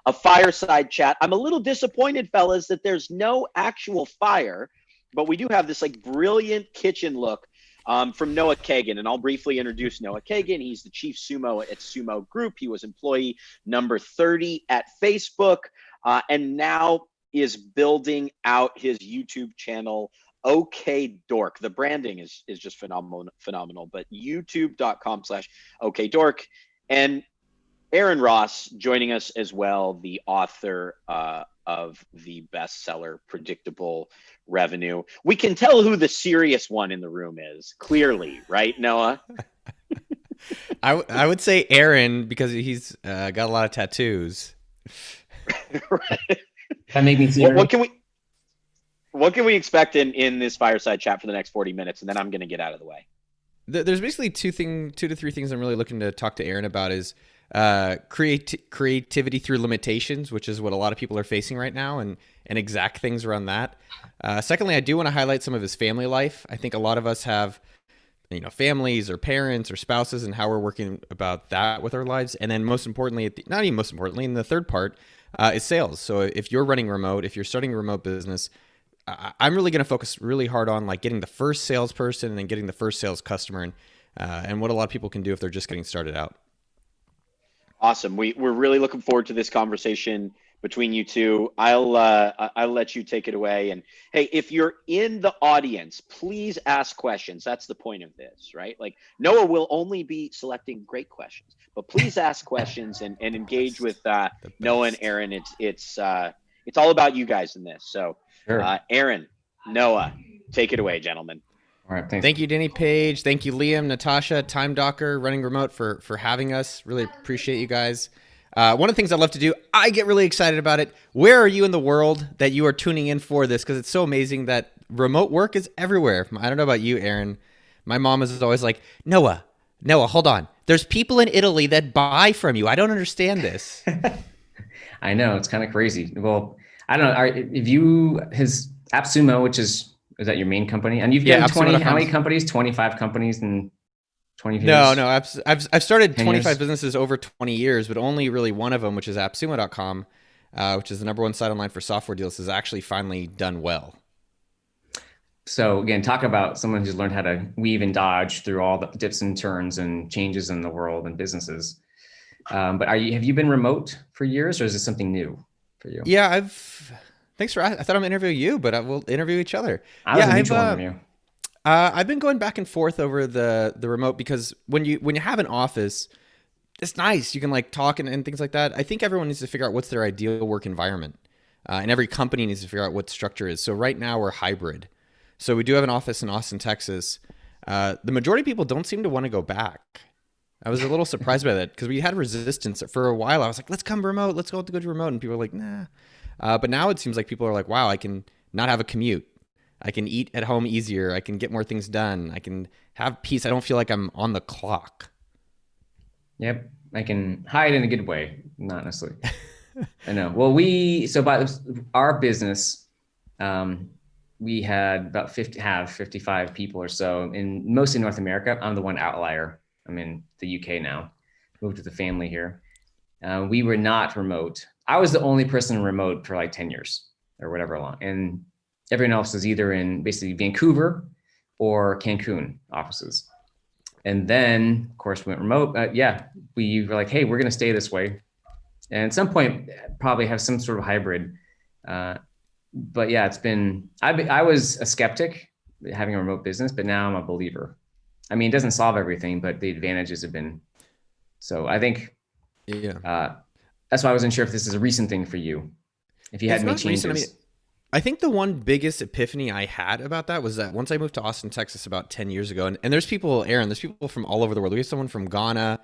a fireside chat. I'm a little disappointed, fellas, that there's no actual fire, but we do have this like brilliant kitchen look from Noah Kagan. And I'll briefly introduce Noah Kagan. He's the chief sumo at Sumo Group. He was employee number 30 at Facebook, and now is building out his YouTube channel, OK Dork. The branding is just phenomenal, but youtube.com/OK Dork. And Aaron Ross joining us as well, the author of the bestseller Predictable Revenue. We can tell who the serious one in the room is, clearly, right, Noah? I would say Aaron, because he's got a lot of tattoos. Right. That made me serious. What can we expect in this fireside chat for the next 40 minutes, and then I'm going to get out of the way. There's basically two to three things I'm really looking to talk to Aaron about is creativity through limitations, which is what a lot of people are facing right now, and exact things around that. Secondly, I do want to highlight some of his family life. I think a lot of us have, families or parents or spouses, and how we're working about that with our lives. And then most importantly, not even most importantly, in the third part is sales. So if you're running remote, if you're starting a remote business, I'm really going to focus really hard on like getting the first salesperson and then getting the first sales customer, and what a lot of people can do if they're just getting started out. Awesome. We're really looking forward to this conversation between you two. I'll let you take it away. And hey, if you're in the audience, please ask questions. That's the point of this, right? Like Noah will only be selecting great questions, but please ask questions and engage with Noah and Aaron. It's all about you guys in this. So sure. Aaron, Noah, take it away, gentlemen. All right, thanks. Thank you, Denny Page. Thank you, Liam, Natasha, Time Docker, Running Remote for having us. Really appreciate you guys. One of the things I love to do, I get really excited about it. Where are you in the world that you are tuning in for this? Because it's so amazing that remote work is everywhere. I don't know about you, Aaron. My mom is always like, Noah, hold on. There's people in Italy that buy from you. I don't understand this. I know, it's kind of crazy. Well, I don't know. If you, his AppSumo, which is that your main company? And you've done 20, how many companies? 25 companies in 20 years? No. I've started 25 businesses over 20 years, but only really one of them, which is AppSumo.com, which is the #1 site online for software deals, has actually finally done well. So again, talk about someone who's learned how to weave and dodge through all the dips and turns and changes in the world and businesses. But have you been remote for years, or is this something new for you? Yeah, thanks for. I thought I'm interviewing you, but we'll interview each other. I was a mutual interview. I've been going back and forth over the remote, because when you have an office, it's nice. You can like talk and things like that. I think everyone needs to figure out what's their ideal work environment, and every company needs to figure out what structure is. So right now we're hybrid. So we do have an office in Austin, Texas. The majority of people don't seem to want to go back. I was a little surprised by that, because we had resistance for a while. I was like, let's come remote. Let's go to remote. And people were like, nah. But now it seems like people are like, wow, I can not have a commute. I can eat at home easier. I can get more things done. I can have peace. I don't feel like I'm on the clock. Yep. I can hide in a good way. Not necessarily. I know. Well, so by our business, we had about 55 people or so, in mostly North America. I'm the one outlier. I'm in the UK now, moved with the family here. We were not remote. I was the only person remote for like 10 years or whatever long. And everyone else is either in basically Vancouver or Cancun offices. And then of course we went remote. We were like, hey, we're going to stay this way. And at some point probably have some sort of hybrid. But yeah, I was a skeptic having a remote business, but now I'm a believer. I mean, it doesn't solve everything, but the advantages have been. So I think, that's why I wasn't sure if this is a recent thing for you. If you had any changes. Recent. I think the one biggest epiphany I had about that was that once I moved to Austin, Texas about 10 years ago, and there's people, Aaron, there's people from all over the world. We have someone from Ghana,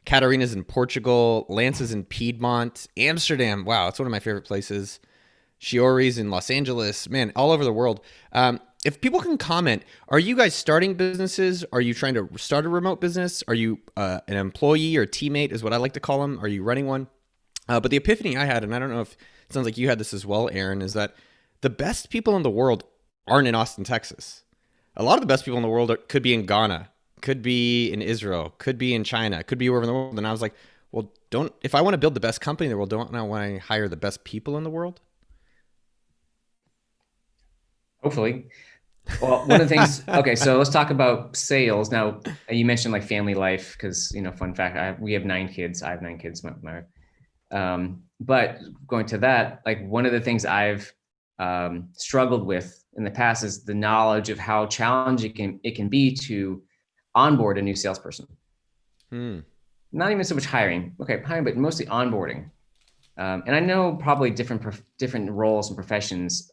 Katarina's in Portugal, Lance is in Piedmont, Amsterdam. Wow, it's one of my favorite places. Shiori's in Los Angeles, man, all over the world. If people can comment, are you guys starting businesses? Are you trying to start a remote business? Are you an employee or teammate is what I like to call them? Are you running one? But the epiphany I had, and I don't know if it sounds like you had this as well, Aaron, is that the best people in the world aren't in Austin, Texas. A lot of the best people in the world could be in Ghana, could be in Israel, could be in China, could be wherever in the world. And I was like, well, if I want to build the best company in the world, don't I want to hire the best people in the world? Hopefully. Well, one of the things, okay, so let's talk about sales. Now, you mentioned like family life, because, fun fact, we have 9 kids. I have 9 kids. But going to that, like one of the things I've struggled with in the past is the knowledge of how challenging it can be to onboard a new salesperson. Not even so much hiring, but mostly onboarding. And I know probably different roles and professions.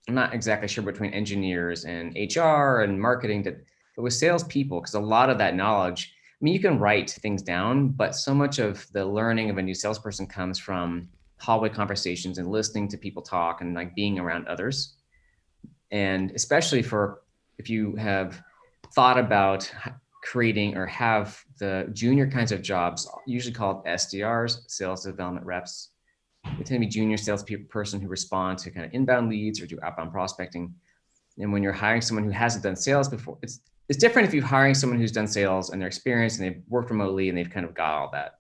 I'm not exactly sure between engineers and HR and marketing, but with salespeople, because a lot of that knowledge, I mean, you can write things down, but so much of the learning of a new salesperson comes from hallway conversations and listening to people talk and like being around others. And especially if you have thought about creating or have the junior kinds of jobs, usually called SDRs, sales development reps. They tend to be junior salesperson who respond to kind of inbound leads or do outbound prospecting. And when you're hiring someone who hasn't done sales before, it's different if you're hiring someone who's done sales and they're experienced and they've worked remotely and they've kind of got all that.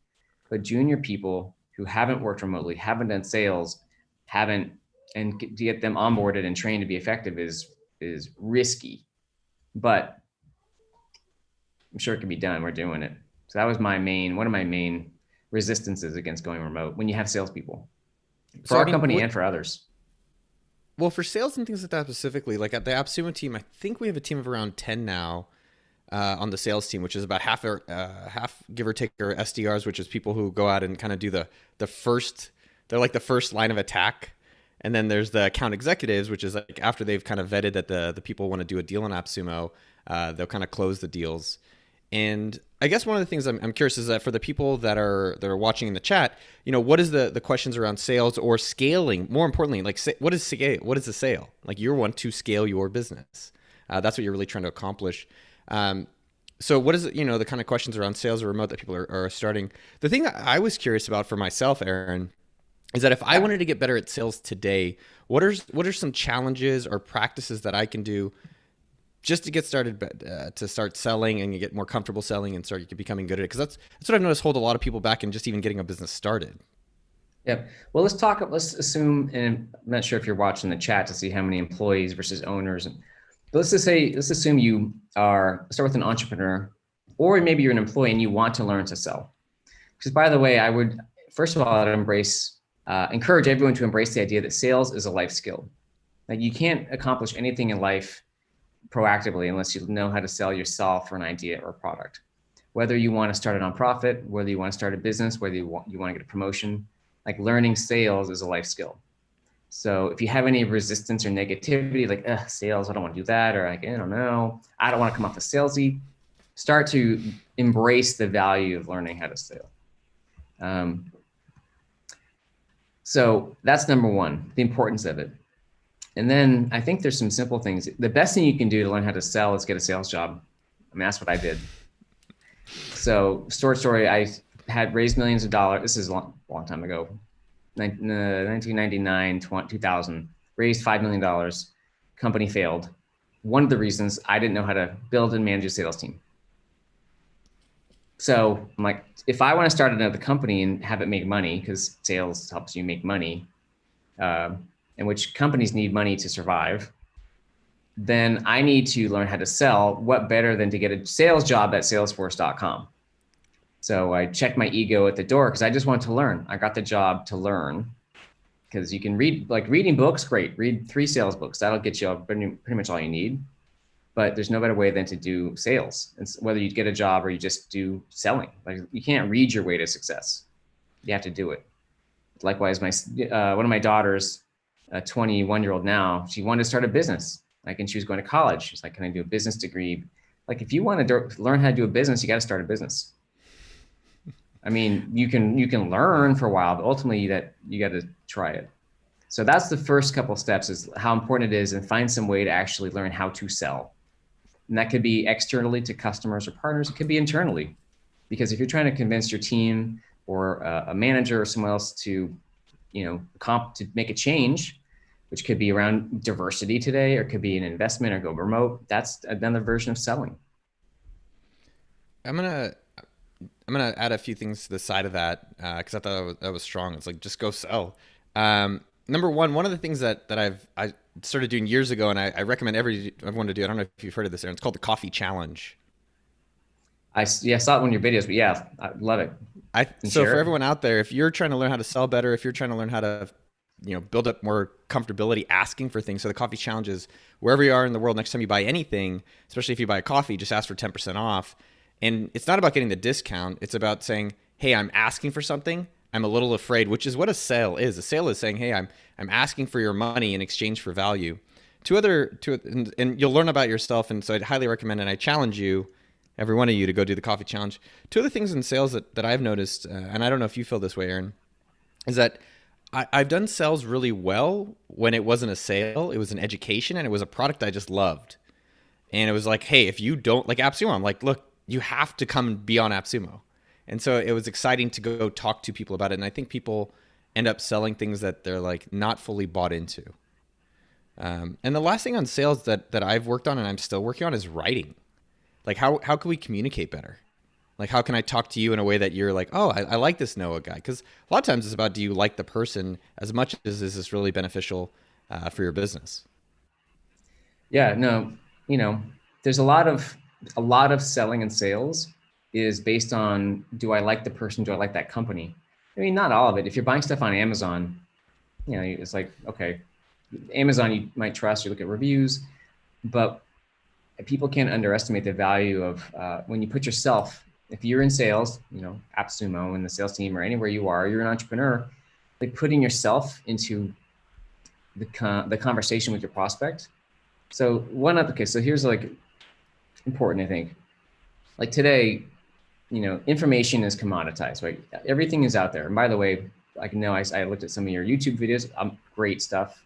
But junior people who haven't worked remotely, haven't done sales, and to get them onboarded and trained to be effective is risky. But I'm sure it can be done. We're doing it. So that was one of my main resistances against going remote when you have salespeople for our company and for others. Well, for sales and things like that specifically, like at the AppSumo team, I think we have a team of around 10 now on the sales team, which is about half give or take are SDRs, which is people who go out and kind of do the first line of attack. And then there's the account executives, which is like after they've kind of vetted that the people want to do a deal on AppSumo, they'll kind of close the deals. And I guess one of the things I'm curious is that for the people that are watching in the chat, what is the questions around sales or scaling? More importantly, like what is the sale? Like you want to scale your business. That's what you're really trying to accomplish. So what is it, the kind of questions around sales or remote that people are starting? The thing that I was curious about for myself, Aaron, is that if I wanted to get better at sales today, what are some challenges or practices that I can do just to get started, to start selling and you get more comfortable selling and start becoming good at it? Because that's what I've noticed hold a lot of people back in just even getting a business started. Yeah. Well, let's assume, and I'm not sure if you're watching the chat to see how many employees versus owners. But let's assume you start with an entrepreneur, or maybe you're an employee and you want to learn to sell. Because by the way, I would, first of all, I'd encourage everyone to embrace the idea that sales is a life skill. Like you can't accomplish anything in life proactively unless you know how to sell yourself or an idea or a product. Whether you want to start a nonprofit, whether you want to start a business, whether you want to get a promotion, like learning sales is a life skill. So if you have any resistance or negativity, like sales, I don't want to do that, or like, I don't know, I don't want to come off as salesy, start to embrace the value of learning how to sell. So that's number one, the importance of it. And then I think there's some simple things. The best thing you can do to learn how to sell is get a sales job. I mean, that's what I did. So story, I had raised millions of dollars. This is a long time ago, 1999, 2000, raised $5 million. Company failed. One of the reasons I didn't know how to build and manage a sales team. So I'm like, if I want to start another company and have it make money, because sales helps you make money, in which companies need money to survive, then I need to learn how to sell. What better than to get a sales job at salesforce.com? So I checked my ego at the door because I just wanted to learn. I got the job to learn because you can read, like reading books, great. Read 3 sales books. That'll get you pretty much all you need. But there's no better way than to do sales. And whether you get a job or you just do selling, like you can't read your way to success. You have to do it. Likewise, one of my daughters, a 21-year-old now, she wanted to start a business. And she was going to college. She's like, can I do a business degree? Like, if you want to learn how to do a business, you got to start a business. I mean, you can learn for a while, but ultimately you got to try it. So that's the first couple of steps, is how important it is, and find some way to actually learn how to sell. And that could be externally to customers or partners. It could be internally, because if you're trying to convince your team or a manager or someone else to, to make a change, which could be around diversity today, or it could be an investment or go remote, that's another version of selling. gonna add a few things to the side of that because I thought that was strong. It's like just go sell. Number one of the things that I started doing years ago, and I recommend everyone to do. I don't know if you've heard of this, Aaron. It's called the Coffee Challenge. I saw it in one of your videos, but yeah, I love it. So for everyone out there, if you're trying to learn how to sell better, if you're trying to learn how to, build up more comfortability asking for things. So the coffee challenge is wherever you are in the world, next time you buy anything, especially if you buy a coffee, just ask for 10% off. And it's not about getting the discount. It's about saying, hey, I'm asking for something. I'm a little afraid, which is what a sale is. A sale is saying, hey, I'm asking for your money in exchange for value. And you'll learn about yourself. And so I'd highly recommend, and I challenge you, every one of you, to go do the coffee challenge. Two other things in sales that I've noticed, and I don't know if you feel this way, Aaron, is that I've done sales really well when it wasn't a sale. It was an education, and it was a product I just loved. And it was like, hey, if you don't like AppSumo, I'm like, look, you have to come and be on AppSumo. And so it was exciting to go talk to people about it. And I think people end up selling things that they're like not fully bought into. And the last thing on sales that I've worked on and I'm still working on is writing. Like how can we communicate better? Like how can I talk to you in a way that you're like, oh, I like this Noah guy? Because a lot of times it's about, do you like the person as much as is this really beneficial for your business? Yeah, no, there's a lot of selling and sales is based on, do I like the person? Do I like that company? I mean, not all of it. If you're buying stuff on Amazon, it's like, okay, Amazon, you might trust, you look at reviews, but people can't underestimate the value of when you put yourself, if you're in sales, AppSumo and the sales team or anywhere you are, you're an entrepreneur, like putting yourself into the conversation with your prospect. So so here's like important, I think. Like today, information is commoditized, right? Everything is out there. And by the way, I looked at some of your YouTube videos, great stuff.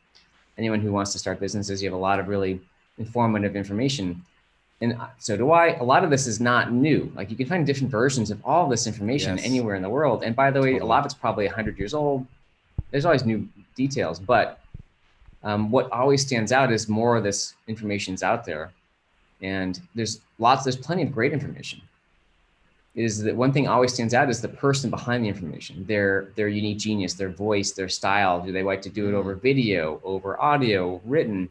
Anyone who wants to start businesses, you have a lot of really informative information. And so do I. A lot of this is not new. Like you can find different versions of all this information anywhere in the world. And by the way, a lot of it's probably 100 years old. There's always new details, but what always stands out is more of this information's out there. And there's plenty of great information. Is that one thing always stands out is the person behind the information, their unique genius, their voice, their style. Do they like to do it over video, over audio, written?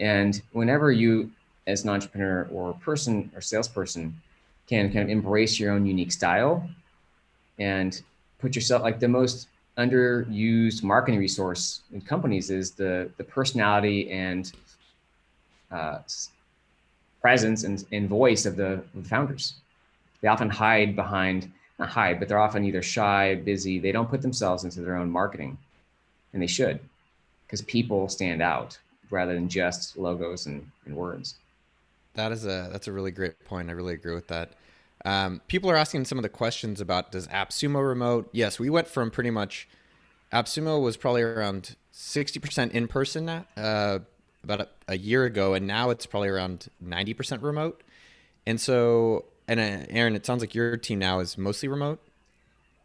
And whenever you, as an entrepreneur or person or salesperson, can kind of embrace your own unique style and put yourself, like the most underused marketing resource in companies is the personality and presence and voice of the founders. They often hide behind, not hide, but they're often either shy, busy. They don't put themselves into their own marketing, and they should, because people stand out rather than just logos and words. That's a really great point. I really agree with that. People are asking some of the questions about, does AppSumo remote? Yes, we went from pretty much, AppSumo was probably around 60% in person about a year ago, and now it's probably around 90% remote. And so, Aaron, it sounds like your team now is mostly remote.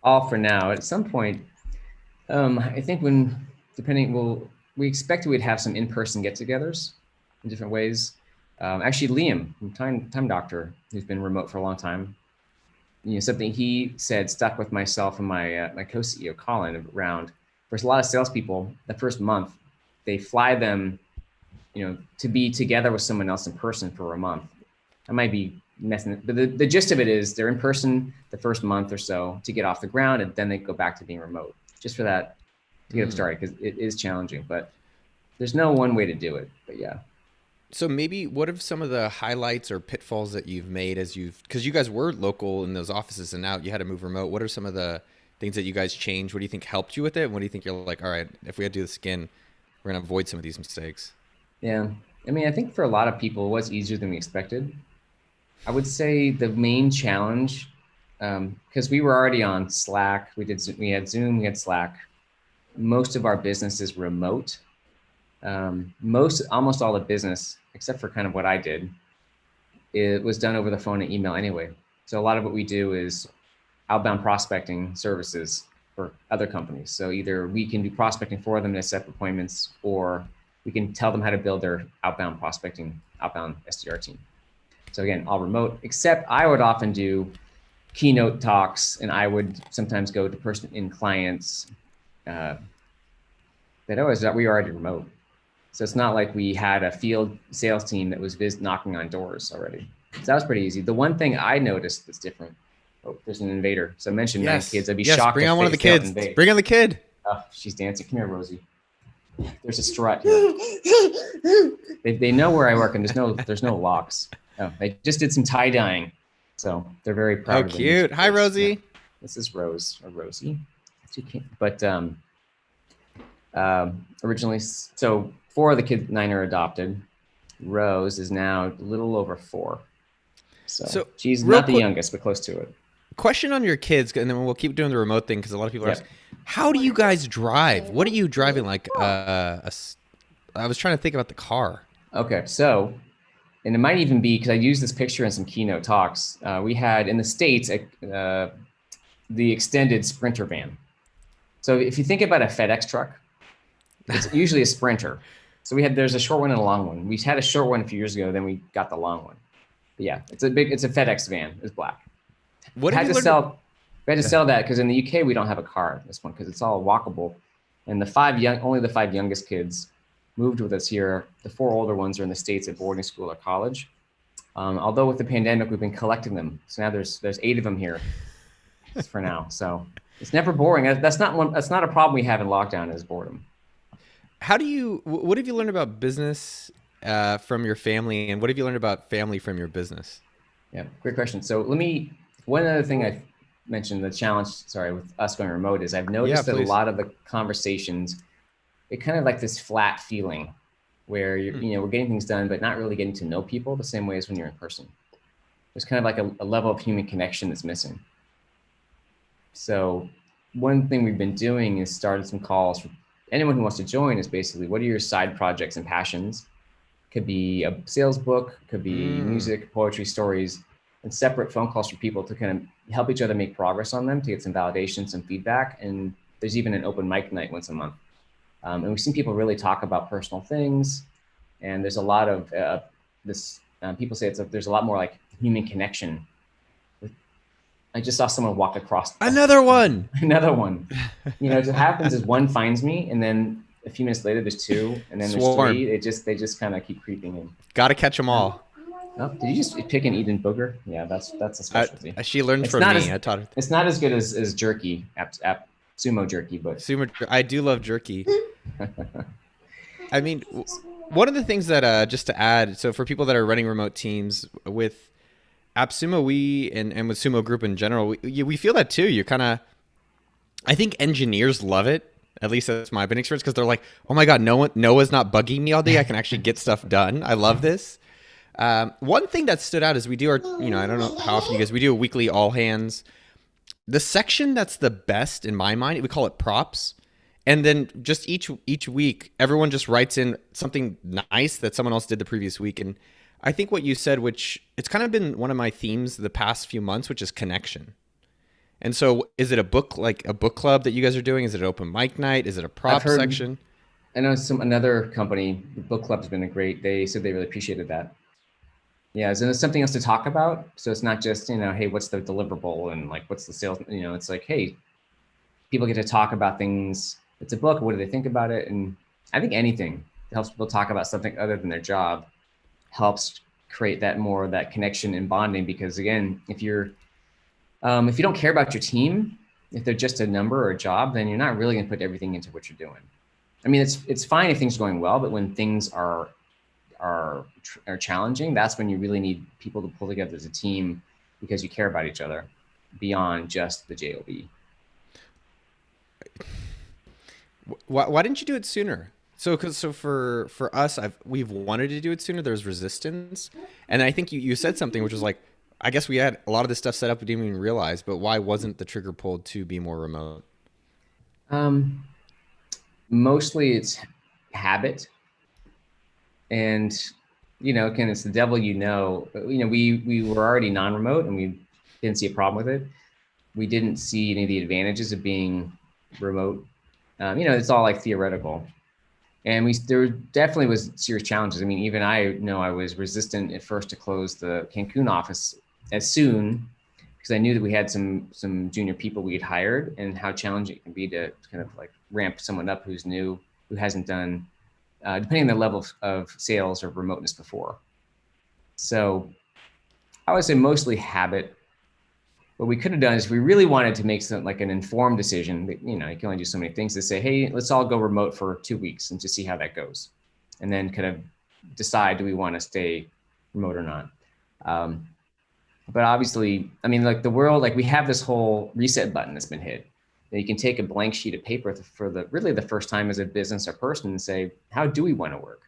All for now. At some point, I think we expect we'd have some in-person get-togethers in different ways. Actually, Liam from Time Doctor, who's been remote for a long time, something he said stuck with myself and my co-CEO Colin around. There's a lot of salespeople. The first month, they fly them, to be together with someone else in person for a month. I might be messing, but the gist of it is they're in person the first month or so to get off the ground, and then they go back to being remote, just for that to get them started, because it is challenging. But there's no one way to do it. But yeah. So maybe what are some of the highlights or pitfalls that you've made because you guys were local in those offices and now you had to move remote. What are some of the things that you guys changed? What do you think helped you with it? And what do you think you're like, all right, if we had to do this again, we're going to avoid some of these mistakes? Yeah. I mean, I think for a lot of people, it was easier than we expected. I would say the main challenge, because we were already on Slack, we had Zoom, we had Slack. Most of our business is remote. Almost all the business, except for kind of what I did, it was done over the phone and email anyway. So a lot of what we do is outbound prospecting services for other companies. So either we can do prospecting for them to set up appointments, or we can tell them how to build their outbound SDR team. So again, all remote, except I would often do keynote talks, and I would sometimes go to person in clients that we were already remote. So it's not like we had a field sales team that was knocking on doors already. So that was pretty easy. The one thing I noticed that's different. Oh, there's an invader. So I mentioned 9 kids. I'd be shocked. Bring on one of the kids. Bring on the kid. Oh, she's dancing. Come here, Rosie. There's a strut here. They know where I work, and there's no locks. Oh, they just did some tie dyeing, so they're very proud. Oh, cute. Hi, Rosie. Yeah. This is Rose or Rosie. But originally, so 4 of the kids, 9 are adopted. Rose is now a little over 4. So she's not the youngest, but close to it. Question on your kids, and then we'll keep doing the remote thing because a lot of people are asking, how do you guys drive? What are you driving? Like, I was trying to think about the car. Okay, so, and it might even be, because I used this picture in some keynote talks, we had in the States, the extended Sprinter van. So if you think about a FedEx truck, it's usually a Sprinter. So there's a short one and a long one. We had a short one a few years ago, then we got the long one. But yeah, it's a FedEx van, it's black. We had to sell that because in the UK we don't have a car at this point because it's all walkable, and only the 5 youngest kids moved with us here. The 4 older ones are in the States at boarding school or college. Although with the pandemic we've been collecting them, so now there's 8 of them here for now. So it's never boring. That's not a problem we have in lockdown is boredom. What have you learned about business from your family, and what have you learned about family from your business? Yeah, great question. So one other thing I mentioned, the challenge, with us going remote is I've noticed that a lot of the conversations, it kind of like this flat feeling where we're getting things done, but not really getting to know people the same way as when you're in person. There's kind of like a level of human connection that's missing. So one thing we've been doing is started some calls for anyone who wants to join is basically, what are your side projects and passions? Could be a sales book, could be music, poetry, stories, and separate phone calls for people to kind of help each other make progress on them, to get some validation, some feedback. And there's even an open mic night once a month. And we've seen people really talk about personal things. And there's a lot of people say there's a lot more like human connection. I just saw someone walk across. Another one. What happens is one finds me, and then a few minutes later there's 2, and then there's 3. They just kind of keep creeping in. Got to catch them all. Oh, did you just pick and eat in booger? Yeah, that's a specialty. She learned from me. I taught her. It's not as good as jerky, sumo jerky, but I do love jerky. I mean, one of the things that just to add, so for people that are running remote teams with AppSumo, and with Sumo Group in general, we feel that too. You kind of, I think engineers love it. At least that's my experience, because they're like, oh my God, Noah's not bugging me all day. I can actually get stuff done. I love this. One thing that stood out is we do our, I don't know how often you guys, we do a weekly all hands. The section that's the best in my mind, we call it props. And then just each week, everyone just writes in something nice that someone else did the previous week. And I think what you said, which it's kind of been one of my themes the past few months, which is connection. And so is it a book club that you guys are doing? Is it an open mic night? Is it a prop section? I know another company, the book club has been they said they really appreciated that. Yeah, so there's something else to talk about. So it's not just, hey, what's the deliverable and like, what's the sales, it's like, hey, people get to talk about things. It's a book. What do they think about it? And I think anything that helps people talk about something other than their job helps create that connection and bonding. Because again, if you don't care about your team, if they're just a number or a job, then you're not really going to put everything into what you're doing. I mean, it's fine if things are going well, but when things are challenging, that's when you really need people to pull together as a team because you care about each other beyond just the job. Why didn't you do it sooner? So for us, we've wanted to do it sooner. There's resistance, and I think you said something which was like, I guess we had a lot of this stuff set up we didn't even realize. But why wasn't the trigger pulled to be more remote? Mostly it's habit. And, again, it's the devil, we were already non-remote and we didn't see a problem with it. We didn't see any of the advantages of being remote. It's all like theoretical. And there definitely was serious challenges. I mean, even I know I was resistant at first to close the Cancun office as soon because I knew that we had some junior people we had hired, and how challenging it can be to kind of like ramp someone up who's new, who hasn't done, depending on the level of sales or remoteness before. So I would say mostly habit. What we could have done is, if we really wanted to make some like an informed decision, that, you know, you can only do so many things, to say, hey, let's all go remote for 2 weeks and just see how that goes, and then kind of decide, do we want to stay remote or not? But obviously, I mean, like the world, like we have this whole reset button that's been hit. And you can take a blank sheet of paper for really the first time as a business or person and say, how do we want to work?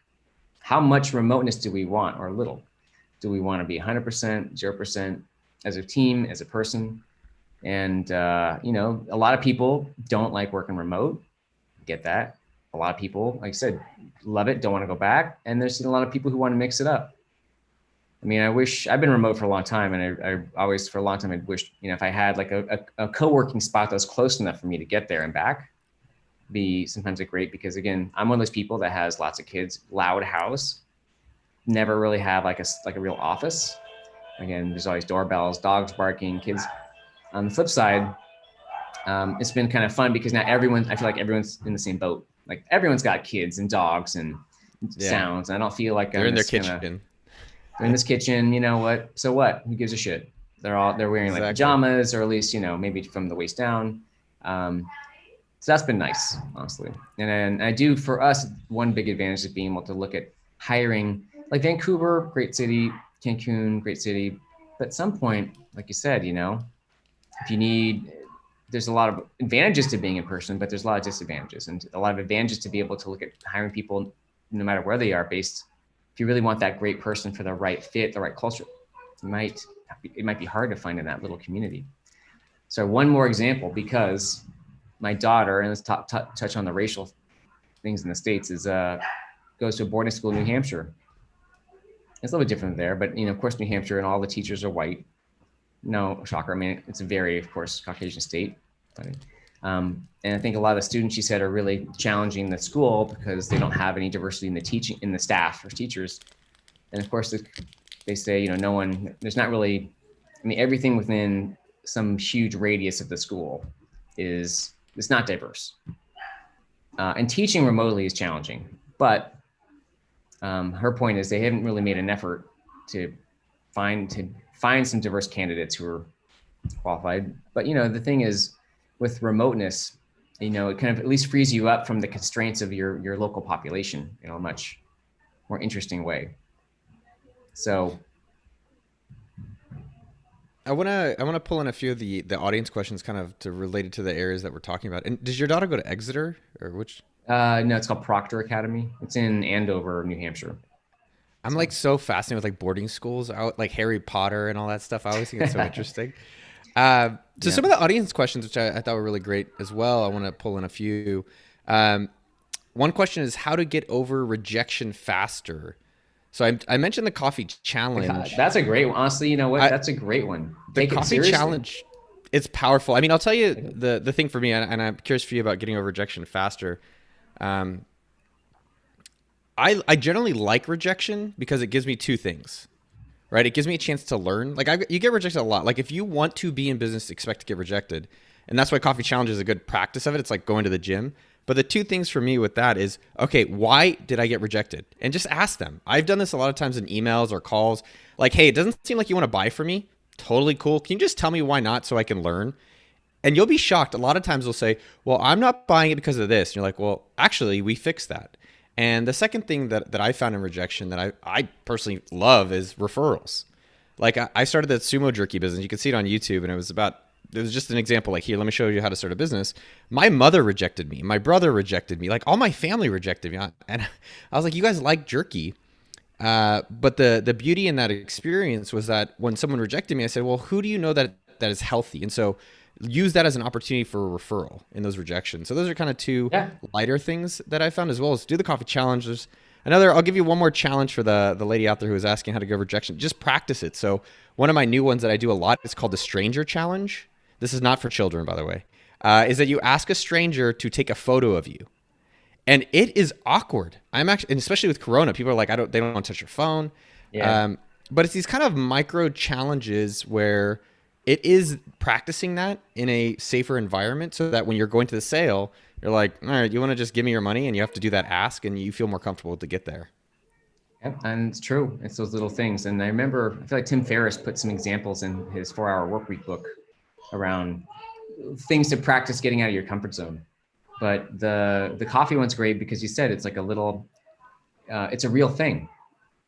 How much remoteness do we want, or little? Do we want to be 100%, 0%, as a team, as a person? And, you know, a lot of people don't like working remote. Get that. A lot of people, like I said, love it, don't want to go back. And there's a lot of people who want to mix it up. I mean, I've been remote for a long time, and I always, for a long time, I'd wished, you know, if I had like a co-working spot that was close enough for me to get there and back, be sometimes a great, because again, I'm one of those people that has lots of kids, loud house, never really have like a real office. Again, there's always doorbells, dogs barking, kids. On the flip side, it's been kind of fun because now I feel like everyone's in the same boat. Like everyone's got kids and dogs and sounds. And I don't feel like they're in their kitchen. They're in this kitchen, you know what? So what? Who gives a shit? They're wearing like pajamas, or at least, you know, maybe from the waist down. So that's been nice, honestly. And then I do, for us, one big advantage is being able to look at hiring, like Vancouver, great city, Cancun, great city. But at some point, like you said, you know, if you need, there's a lot of advantages to being in person, but there's a lot of disadvantages, and a lot of advantages to be able to look at hiring people no matter where they are, based, if you really want that great person for the right fit, the right culture, it might be hard to find in that little community. So one more example, because my daughter, and let's touch on the racial things in the States, is goes to a boarding school in New Hampshire. It's a little bit different there, but you know, of course, New Hampshire and all the teachers are white. No shocker. I mean, it's a very, of course, Caucasian state. And I think a lot of the students, she said, are really challenging the school because they don't have any diversity in the teaching, in the staff or teachers. And of course, they say, you know, there's not really, I mean, everything within some huge radius of the school it's not diverse. And teaching remotely is challenging, but her point is they haven't really made an effort to find some diverse candidates who are qualified. But, you know, the thing is, with remoteness, you know, it kind of at least frees you up from the constraints of your local population in a much more interesting way. So I want to pull in a few of the audience questions kind of to related to the areas that we're talking about. And does your daughter go to Exeter, or which? No, it's called Proctor Academy. It's in Andover, New Hampshire. I'm like so fascinated with like boarding schools, like Harry Potter and all that stuff. I always think it's so interesting. So some of the audience questions, which I thought were really great as well, I want to pull in a few. One question is how to get over rejection faster. So I mentioned the coffee challenge. God, that's a great one. Honestly, you know what? That's a great one. The coffee challenge, it's powerful. I mean, I'll tell you the thing for me, and I'm curious for you about getting over rejection faster. I generally like rejection because it gives me two things, right? It gives me a chance to learn. Like you get rejected a lot. Like if you want to be in business, expect to get rejected. And that's why coffee challenge is a good practice of it. It's like going to the gym. But the two things for me with that is, okay, why did I get rejected? And just ask them. I've done this a lot of times in emails or calls. Like, hey, it doesn't seem like you want to buy from me. Totally cool. Can you just tell me why not so I can learn? And you'll be shocked. A lot of times they'll say, well, I'm not buying it because of this. And you're like, well, actually, we fixed that. And the second thing that I found in rejection that I personally love is referrals. Like I started the sumo jerky business. You can see it on YouTube. And it was just an example. Like, here, let me show you how to start a business. My mother rejected me. My brother rejected me. Like all my family rejected me. And I was like, you guys like jerky. But the beauty in that experience was that when someone rejected me, I said, well, who do you know that is healthy? And so use that as an opportunity for a referral in those rejections. So those are kind of two lighter things that I found, as well as do the coffee challenge. There's another, I'll give you one more challenge for the lady out there who was asking how to go rejection. Just practice it. So one of my new ones that I do a lot is called the stranger challenge. This is not for children, by the way, is that you ask a stranger to take a photo of you. And it is awkward. And especially with Corona, people are like, they don't want to touch your phone. Yeah. But it's these kind of micro challenges where it is practicing that in a safer environment so that when you're going to the sale, you're like, all right, you want to just give me your money, and you have to do that ask, and you feel more comfortable to get there. Yep, and it's true. It's those little things. And I remember, I feel like Tim Ferriss put some examples in his 4-Hour Workweek book around things to practice getting out of your comfort zone. But the coffee one's great because you said it's like a little, it's a real thing.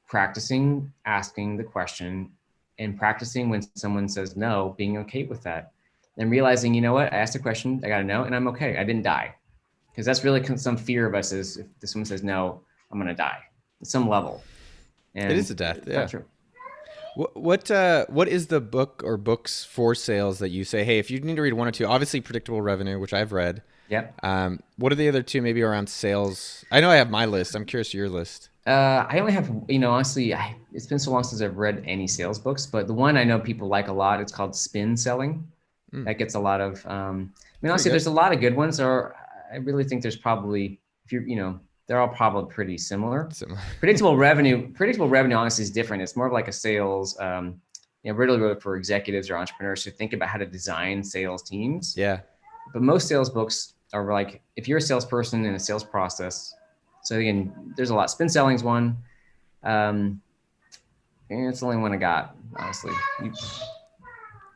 Practicing asking the question and practicing when someone says no, being okay with that. And realizing, you know what, I asked a question, I got to know, and I'm okay. I didn't die. Because that's really some fear of us is if someone says no, I'm going to die at some level. And it is a death. Yeah. True. What is the book or books for sales that you say, hey, if you need to read one or two, obviously Predictable Revenue, which I've read. Yep. What are the other two maybe around sales? I know I have my list. I'm curious your list. I only have, honestly, it's been so long since I've read any sales books, but the one I know people like a lot, it's called Spin Selling. That gets a lot of, honestly, there's a lot of good ones. Or I really think there's probably, they're all probably pretty similar. Predictable revenue, honestly, is different. It's more of like a sales, really for executives or entrepreneurs who think about how to design sales teams. Yeah. But most sales books are like, if you're a salesperson in a sales process. So again, there's a lot. Spin Selling's one. And it's the only one I got, honestly.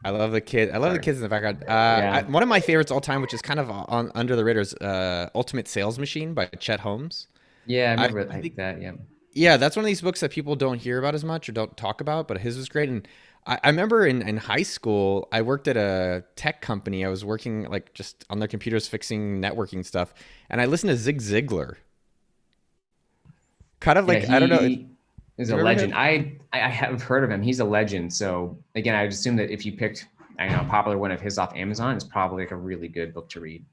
I love the kid. I love the kids in the background. One of my favorites all time, which is kind of on under the radar, is Ultimate Sales Machine by Chet Holmes. Yeah, I remember I think that. Yeah. Yeah, that's one of these books that people don't hear about as much or don't talk about, but his was great. And I remember in high school, I worked at a tech company. I was working like just on their computers fixing networking stuff, and I listened to Zig Ziglar. Kind of like, I don't know. He's a legend. I have heard of him. He's a legend. So again, I would assume that if you picked, a popular one of his off Amazon, it's probably like a really good book to read.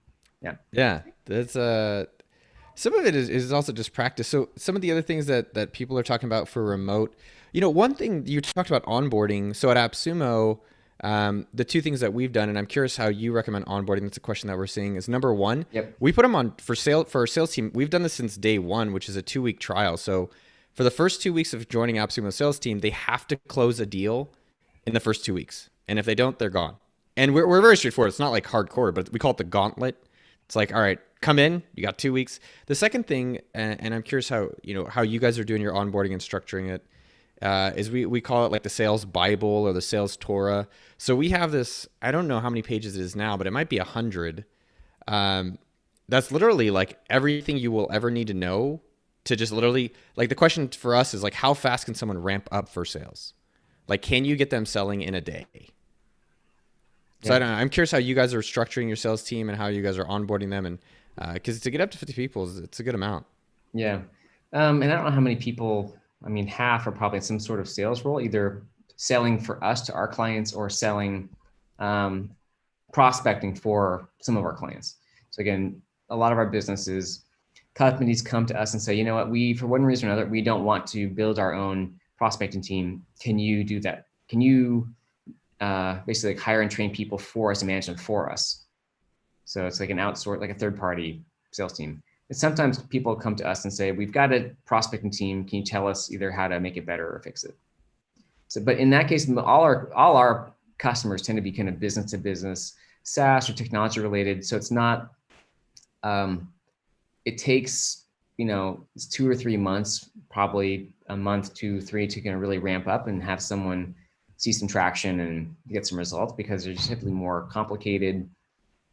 Yeah. Yeah. That's some of it is also just practice. So some of the other things that people are talking about for remote, one thing you talked about onboarding. So at AppSumo, the two things that we've done, and I'm curious how you recommend onboarding. That's a question that we're seeing is number one, we put them on for our sales team. We've done this since day one, which is a 2-week trial. So for the first 2 weeks of joining AppSumo sales team, they have to close a deal in the first 2 weeks. And if they don't, they're gone. And we're very straightforward. It's not like hardcore, but we call it the gauntlet. It's like, all right, come in, you got 2 weeks. The second thing, and I'm curious how you guys are doing your onboarding and structuring it, is we call it like the sales Bible or the sales Torah. So we have this, I don't know how many pages it is now, but it might be 100. That's literally like everything you will ever need to know to just literally, like the question for us is like, how fast can someone ramp up for sales? Like, can you get them selling in a day? So I don't know. I'm curious how you guys are structuring your sales team and how you guys are onboarding them. And because to get up to 50 people, it's a good amount. Yeah. And I don't know how many people, half are probably in some sort of sales role, either selling for us to our clients or selling, prospecting for some of our clients. So again, a lot of our businesses, companies come to us and say, you know what, we, for one reason or another, we don't want to build our own prospecting team. Can you do that? Can you basically like hire and train people for us and manage them for us? So it's like an outsource, like a third party sales team. And sometimes people come to us and say, we've got a prospecting team. Can you tell us either how to make it better or fix it? So, but in that case, all our customers tend to be kind of business to business, SaaS or technology related. So it's not, it takes, it's 2 or 3 months, probably a month, 2, 3 to kind of really ramp up and have someone see some traction and get some results because they're just typically more complicated,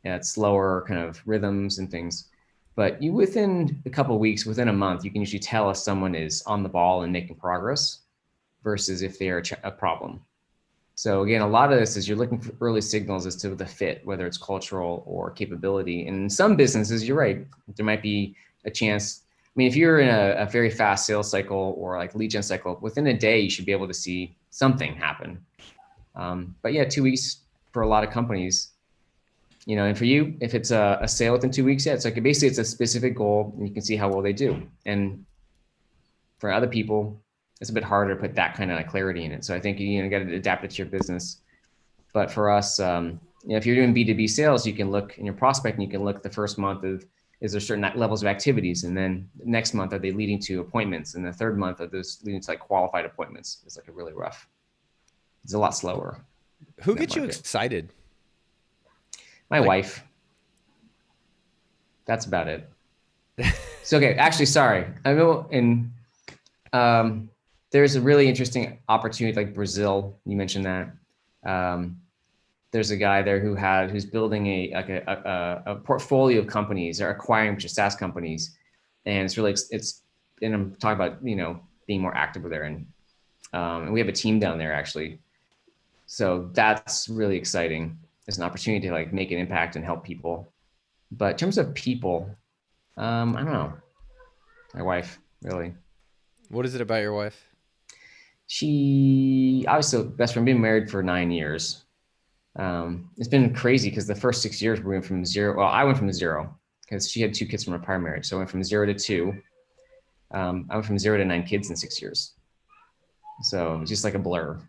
it's slower kind of rhythms and things. But you, within a couple of weeks, within a month, you can usually tell if someone is on the ball and making progress versus if they're a problem. So again, a lot of this is you're looking for early signals as to the fit, whether it's cultural or capability. And in some businesses, you're right, there might be a chance. If you're in a very fast sales cycle or like lead gen cycle, within a day, you should be able to see something happen. But yeah, 2 weeks for a lot of companies, and for you, if it's a sale within 2 weeks, it's like basically it's a specific goal and you can see how well they do. And for other people, it's a bit harder to put that kind of clarity in it. So I think you got to adapt it to your business. But for us, if you're doing B2B sales, you can look in your prospect and you can look the first month of, is there certain levels of activities? And then next month, are they leading to appointments? And the third month, are those leading to like qualified appointments? It's like a really rough, it's a lot slower. Who that gets you market. excited? My wife. That's about it. So, okay, actually, sorry. I know there's a really interesting opportunity like Brazil. You mentioned that. There's a guy there who's building a portfolio of companies or acquiring SaaS companies, and and I'm talking about being more active there, and we have a team down there actually. So that's really exciting. It's an opportunity to like make an impact and help people. But in terms of people, I don't know. My wife, really. What is it about your wife? She obviously best friend, been married for 9 years. It's been crazy because the first 6 years we went from zero. Well, I went from zero because she had 2 kids from a prior marriage. So I went from 0 to 2. I went from 0 to 9 kids in 6 years. So it's just like a blur.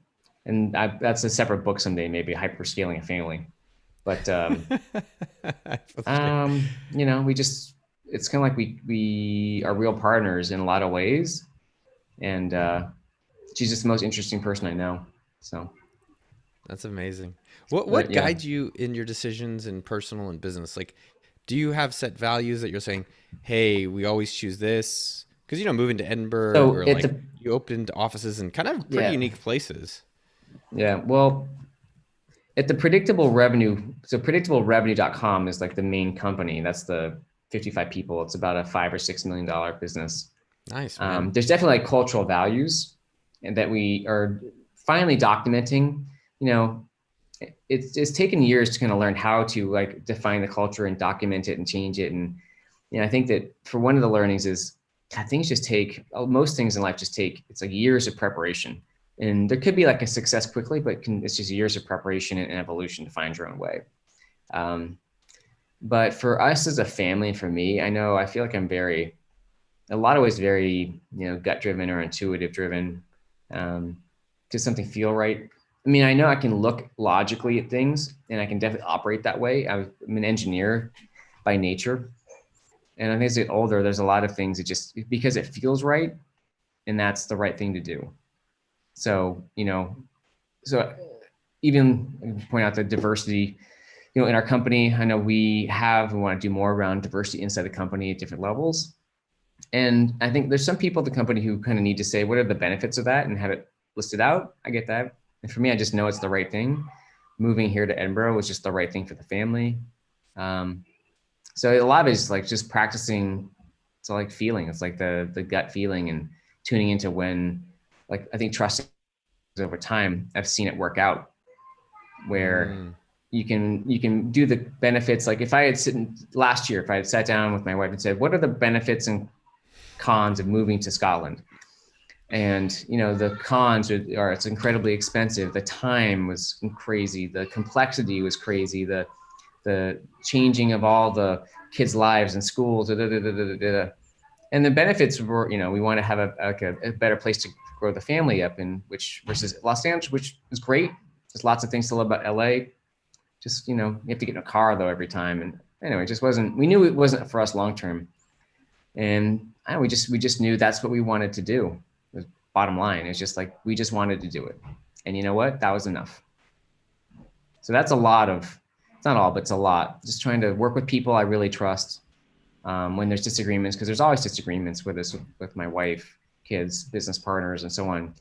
And that's a separate book someday, maybe hyperscaling a family. But it's kind of like we are real partners in a lot of ways, and she's just the most interesting person I know. So that's amazing. What guides you in your decisions in personal and business? Like, do you have set values that you're saying, hey, we always choose this? Because moving to Edinburgh, or like you opened offices in kind of pretty unique places. Yeah, well, at the predictable revenue, so predictablerevenue.com is like the main company. That's the 55 people. It's about a $5 or $6 million business. Nice. There's definitely like cultural values, and that we are finally documenting. It's taken years to kind of learn how to like define the culture and document it and change it. And I think that for one of the learnings is most things in life it's like years of preparation. And there could be like a success quickly, but it's just years of preparation and evolution to find your own way. But for us as a family, and for me, I feel like I'm in a lot of ways, very, gut driven or intuitive driven. Does something feel right? I mean, I know I can look logically at things, and I can definitely operate that way. I'm an engineer by nature. And I think as I get older, there's a lot of things that just because it feels right, and that's the right thing to do. So, even point out the diversity, in our company. I know we want to do more around diversity inside the company at different levels. And I think there's some people at the company who kind of need to say, what are the benefits of that, and have it listed out. I get that. And for me, I just know it's the right thing. Moving here to Edinburgh was just the right thing for the family. So a lot of it is like just practicing. It's like feeling. It's like the gut feeling and tuning into when, like, I think trusting over time. I've seen it work out where you can do the benefits. Like if I had sat down with my wife and said, what are the benefits and cons of moving to Scotland? And, the cons are it's incredibly expensive. The time was crazy. The complexity was crazy. The changing of all the kids' lives and schools. And the benefits were, we want to have a better place to grow the family up in, which versus Los Angeles, which is great. There's lots of things to love about LA. Just, you have to get in a car though every time. And anyway, we knew it wasn't for us long-term. And we just knew that's what we wanted to do. Bottom line, it's just like, we just wanted to do it. And you know what? That was enough. So that's it's not all, but it's a lot. Just trying to work with people I really trust when there's disagreements, because there's always disagreements with my wife, kids, business partners, and so on.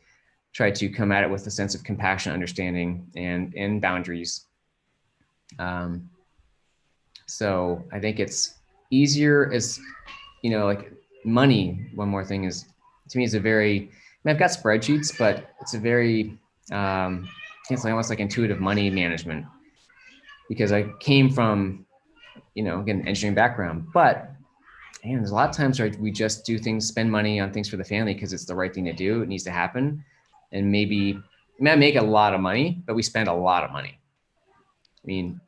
Try to come at it with a sense of compassion, understanding, and boundaries. So I think it's easier as, like money. One more thing is, to me, I've got spreadsheets, but it's a very, it's almost like intuitive money management, because I came from, again, engineering background, but there's a lot of times where we just do things, spend money on things for the family because it's the right thing to do. It needs to happen. And maybe we might make a lot of money, but we spend a lot of money. And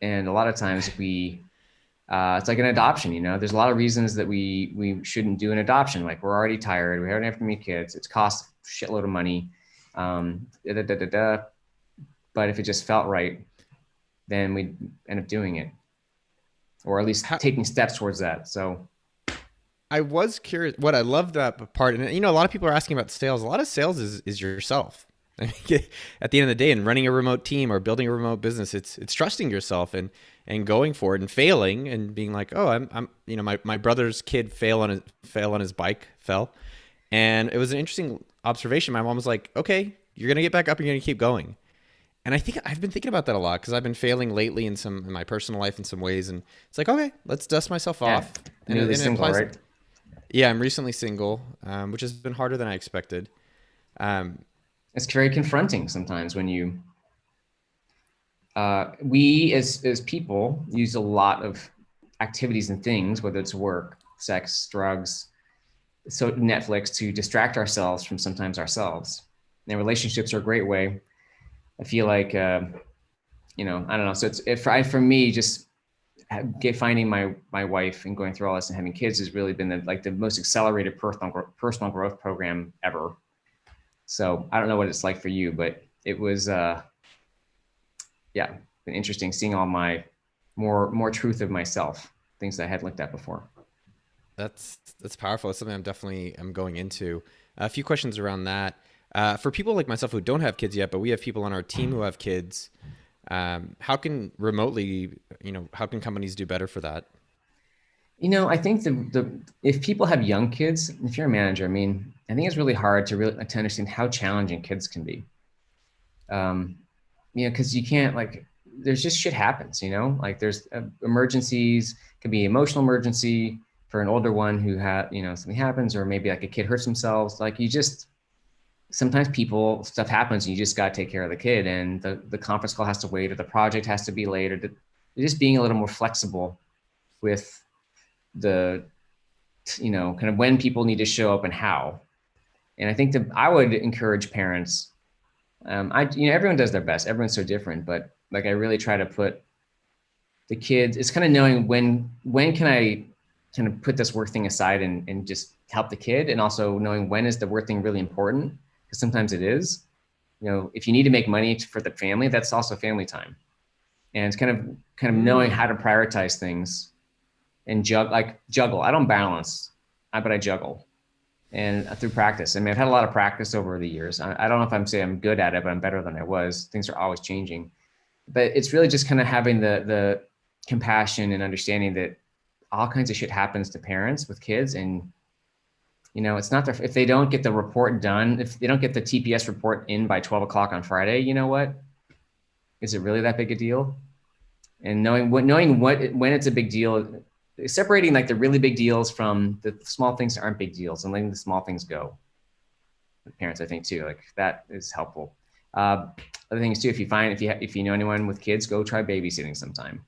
a lot of times it's like an adoption, there's a lot of reasons that we shouldn't do an adoption. Like, we're already tired. We haven't have many kids. It's cost a shitload of money. But if it just felt right, then we'd end up doing it, or at least taking steps towards that. So I was curious. What I love that part, and a lot of people are asking about sales. A lot of sales is yourself. I mean, at the end of the day, in running a remote team or building a remote business, it's trusting yourself and going for it and failing and being like, oh, I'm you know, my brother's kid fell on his bike, and it was an interesting observation. My mom was like, okay, you're gonna get back up and you're gonna keep going. And I think I've been thinking about that a lot because I've been failing lately in my personal life in some ways, and it's like, okay, let's dust myself off. And Newly it single, applies, right? yeah, I'm recently single, which has been harder than I expected. It's very confronting sometimes when you, we as people use a lot of activities and things, whether it's work, sex, drugs, so Netflix, to distract ourselves from sometimes ourselves. And relationships are a great way. I feel like, you know, I don't know. So for me, just finding my wife and going through all this and having kids has really been the most accelerated personal growth program ever. So I don't know what it's like for you, but it was, yeah, been interesting seeing all my more truth of myself, things that I hadn't looked at before. That's powerful. It's something I'm going into. A few questions around that. For people like myself who don't have kids yet, but we have people on our team who have kids, how can how can companies do better for that? You know, I think if people have young kids, if you're a manager, I mean, I think it's really hard to understand how challenging kids can be. You know, because you can't, like, there's just shit happens, you know, like there's emergencies, could be emotional emergency for an older one who had, you know, something happens, or maybe like a kid hurts themselves. Like sometimes stuff happens and you just got to take care of the kid, and the conference call has to wait, or the project has to be late, or just being a little more flexible with the, you know, kind of when people need to show up and how. And I think that I would encourage parents, you know, everyone does their best. Everyone's so different, but like, I really try to put the kids, it's kind of knowing when can I kind of put this work thing aside and just help the kid. And also knowing when is the work thing really important, because sometimes it is, you know, if you need to make money for the family, that's also family time. And it's kind of knowing how to prioritize things and juggle. I don't balance, but I juggle. And through practice. I mean, I've had a lot of practice over the years. I don't know if I'm saying I'm good at it, but I'm better than I was. Things are always changing. But it's really just kind of having the compassion and understanding that all kinds of shit happens to parents with kids. And, you know, it's not if they don't get the report done, if they don't get the TPS report in by 12 o'clock on Friday, you know what? Is it really that big a deal? And knowing when it's a big deal, separating like the really big deals from the small things that aren't big deals, and letting the small things go. Parents, I think too, like that is helpful. Other things too, if you know anyone with kids, go try babysitting sometime.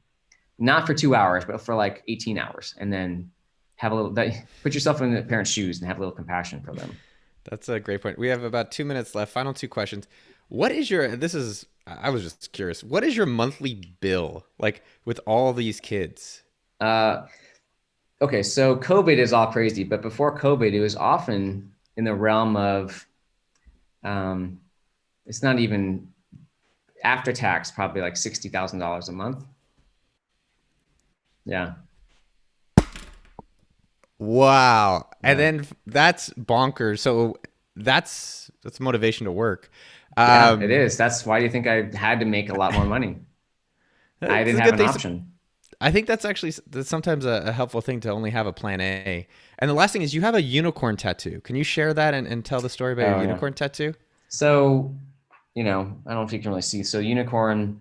Not for 2 hours, but for like 18 hours, and then put yourself in the parent's shoes and have a little compassion for them. That's a great point. We have about 2 minutes left. Final two questions. I was just curious, what is your monthly bill like with all these kids? Okay, so COVID is all crazy, but before COVID, it was often in the realm of, it's not even after tax, probably like $60,000 a month. Yeah. Wow. Yeah. And then that's bonkers. So that's motivation to work. Yeah, it is. That's why do you think I had to make a lot more money? I didn't have an option. I think that's sometimes a helpful thing to only have a plan A. And the last thing is you have a unicorn tattoo. Can you share that and tell the story about your unicorn tattoo? So, you know, I don't know if you can really see. So unicorn,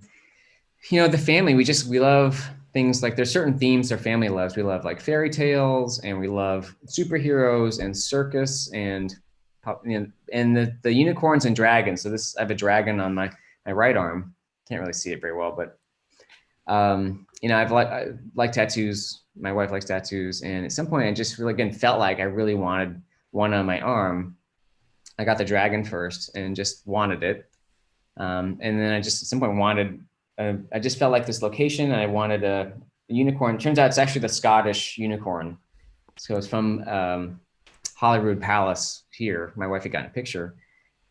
you know, the family, we love things like, there's certain themes our family loves. We love like fairy tales, and we love superheroes and circus, and, you know, and the unicorns and dragons. So I have a dragon on my right arm. Can't really see it very well, but you know, I like tattoos. My wife likes tattoos. And at some point I just really, again, felt like I really wanted one on my arm. I got the dragon first and just wanted it. And then I just at some point I just felt like this location, and I wanted a unicorn. Turns out it's actually the Scottish unicorn. So it's from Holyrood Palace here. My wife had gotten a picture.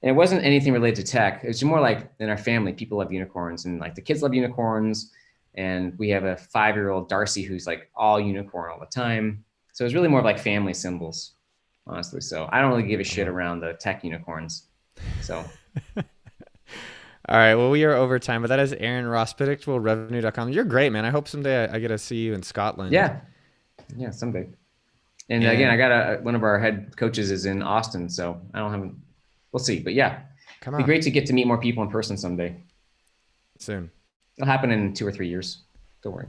And it wasn't anything related to tech. It was more like in our family, people love unicorns, and like the kids love unicorns. And we have a 5-year-old Darcy who's like all unicorn all the time. So it's really more of like family symbols, honestly. So I don't really give a shit around the tech unicorns. So All right. Well, we are over time, but that is Aaron Ross, predictablerevenue.com. You're great, man. I hope someday I get to see you in Scotland. Yeah. Yeah. Someday. And again, I got one of our head coaches is in Austin, so we'll see. But yeah, Come it'd be on. great to get to meet more people in person someday. Soon. It'll happen in 2 or 3 years. Don't worry.